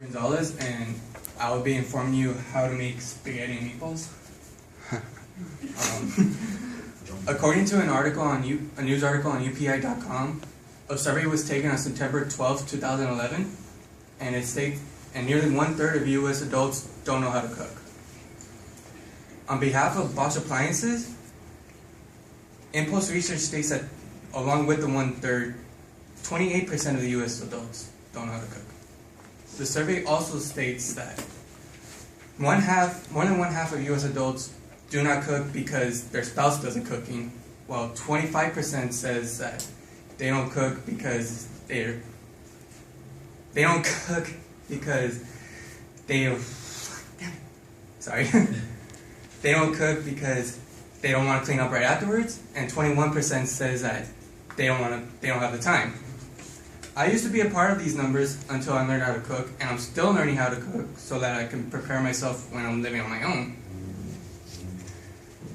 Gonzalez, and I will be informing you how to make spaghetti and meatballs. According to a news article on UPI.com, a survey was taken on September 12, 2011, and it states and nearly 1/3 of U.S. adults don't know how to cook. On behalf of Bosch Appliances, Impulse Research states that along with the 1/3, 28% of the U.S. adults don't know how to cook. The survey also states that more than one half of U.S. adults do not cook because their spouse doesn't cooking, while 25% says that they don't cook because they don't cook because they don't want to clean up right afterwards, and 21% says that they don't have the time. I used to be a part of these numbers until I learned how to cook, and I'm still learning how to cook so that I can prepare myself when I'm living on my own.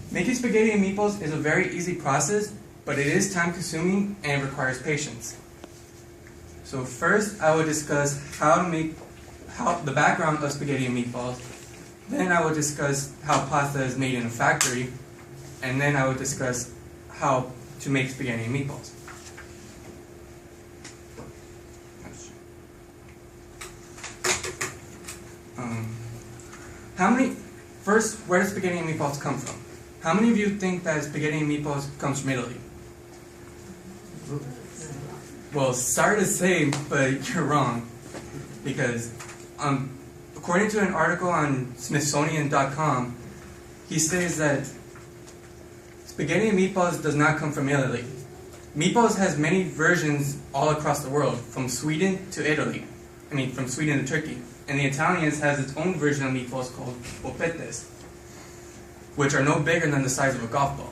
Making spaghetti and meatballs is a very easy process, but it is time consuming and requires patience. So first I will discuss the background of spaghetti and meatballs, then I will discuss how pasta is made in a factory, and then I will discuss how to make spaghetti and meatballs. First, where do spaghetti and meatballs come from? How many of you think that spaghetti and meatballs comes from Italy? Well, sorry to say, but you're wrong. Because according to an article on Smithsonian.com, he says that spaghetti and meatballs does not come from Italy. Meatballs has many versions all across the world, from Sweden to Italy. From Sweden to Turkey. And the Italians has its own version of meatballs called polpettes, which are no bigger than the size of a golf ball.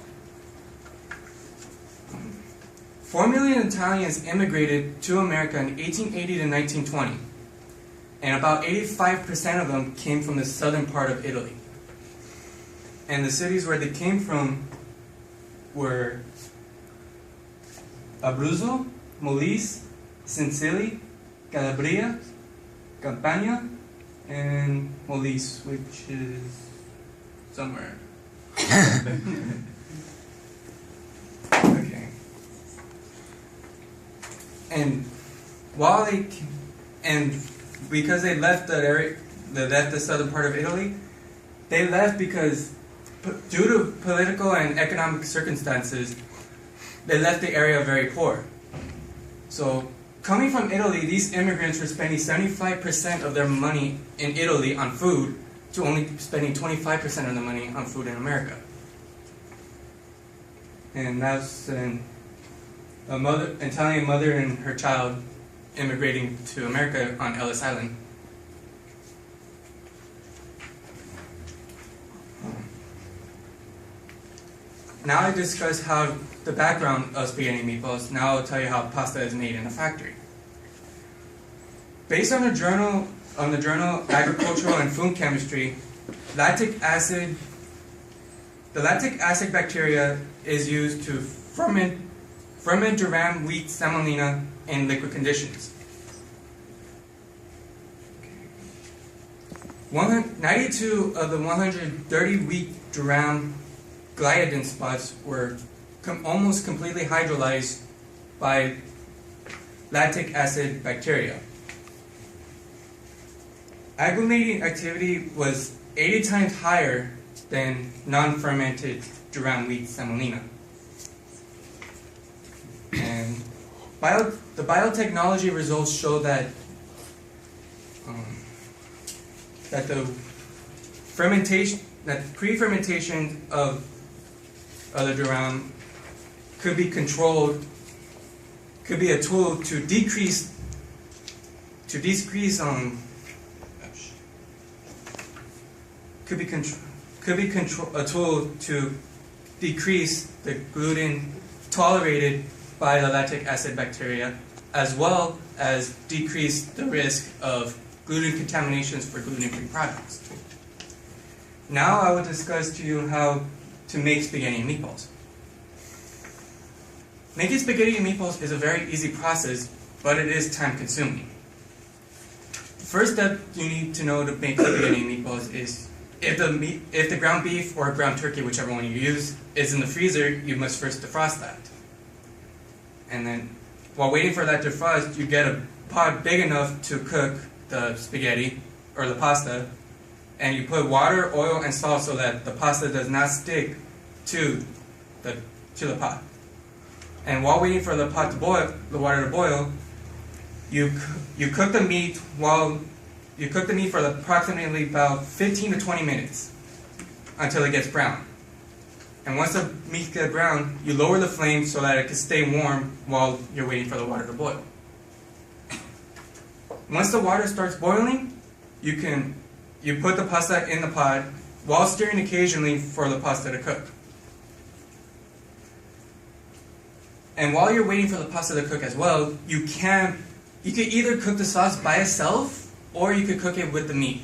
4 million Italians immigrated to America in 1880 to 1920, and about 85% of them came from the southern part of Italy. And the cities where they came from were Abruzzo, Molise, Sicily, Calabria, Campania, and Molise, which is somewhere. Okay. And because they left the southern part of Italy, they left because due to political and economic circumstances, they left the area very poor. So coming from Italy, these immigrants were spending 75% of their money in Italy on food to only spending 25% of the money on food in America. And that's an Italian mother and her child immigrating to America on Ellis Island. Now I discuss how the background of spaghetti and meatballs. Now I'll tell you how pasta is made in a factory. Based on the journal Agricultural and Food Chemistry, the lactic acid bacteria is used to ferment durum wheat semolina in liquid conditions. 92 of the 130 wheat durum gliadin spots were almost completely hydrolyzed by lactic acid bacteria. Agglutinating activity was 80 times higher than non-fermented durum wheat semolina. And the biotechnology results show that pre-fermentation of the durum could be controlled, could be a tool to decrease the gluten tolerated by the lactic acid bacteria, as well as decrease the risk of gluten contaminations for gluten-free products. Now I will discuss to you how to make spaghetti and meatballs. Making spaghetti and meatballs is a very easy process, but it is time consuming. first step you need to know to make spaghetti and meatballs is if the ground beef or ground turkey, whichever one you use, is in the freezer, you must first defrost that. And then, while waiting for that to defrost, you get a pot big enough to cook the spaghetti or the pasta, and you put water, oil, and salt so that the pasta does not stick to the pot. And while waiting for the pot to boil, the water to boil, you cook the meat for approximately about 15 to 20 minutes until it gets brown. And once the meat gets brown, you lower the flame so that it can stay warm while you're waiting for the water to boil. Once the water starts boiling, you put the pasta in the pot while stirring occasionally for the pasta to cook. And while you're waiting for the pasta to cook as well, you could either cook the sauce by itself or you could cook it with the meat.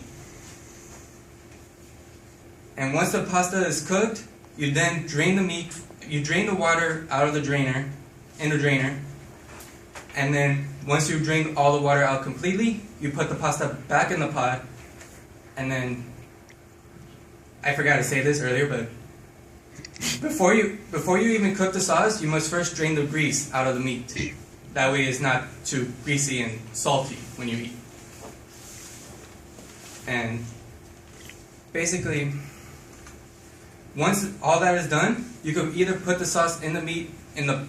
And once the pasta is cooked, you then drain the water out of the drainer, and then once you drain all the water out completely, you put the pasta back in the pot, and then, I forgot to say this earlier, but before you even cook the sauce, you must first drain the grease out of the meat. That way it's not too greasy and salty when you eat. And basically, once all that is done, you could either put the sauce in the meat in the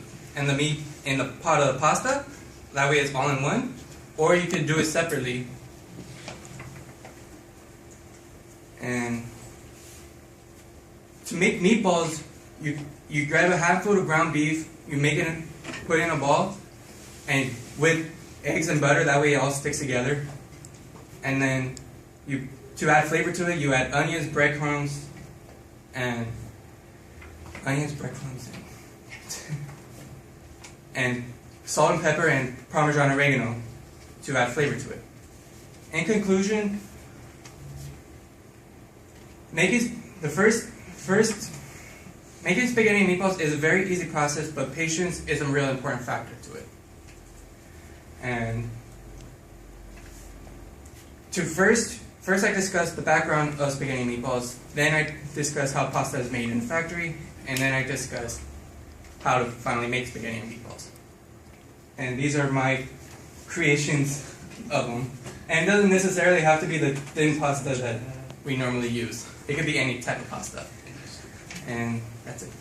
pot of the pasta, that way it's all in one, or you could do it separately. And to make meatballs, you grab a handful of ground beef, put it in a ball, and with eggs and butter, that way it all sticks together. And then to add flavor to it, you add onions, breadcrumbs, and salt and pepper and Parmesan oregano to add flavor to it. In conclusion, making spaghetti and meatballs is a very easy process, but patience is a real important factor to it. And First I discussed the background of spaghetti and meatballs, then I discussed how pasta is made in the factory, and then I discussed how to finally make spaghetti and meatballs. And these are my creations of them. And it doesn't necessarily have to be the thin pasta that we normally use. It could be any type of pasta. And that's it.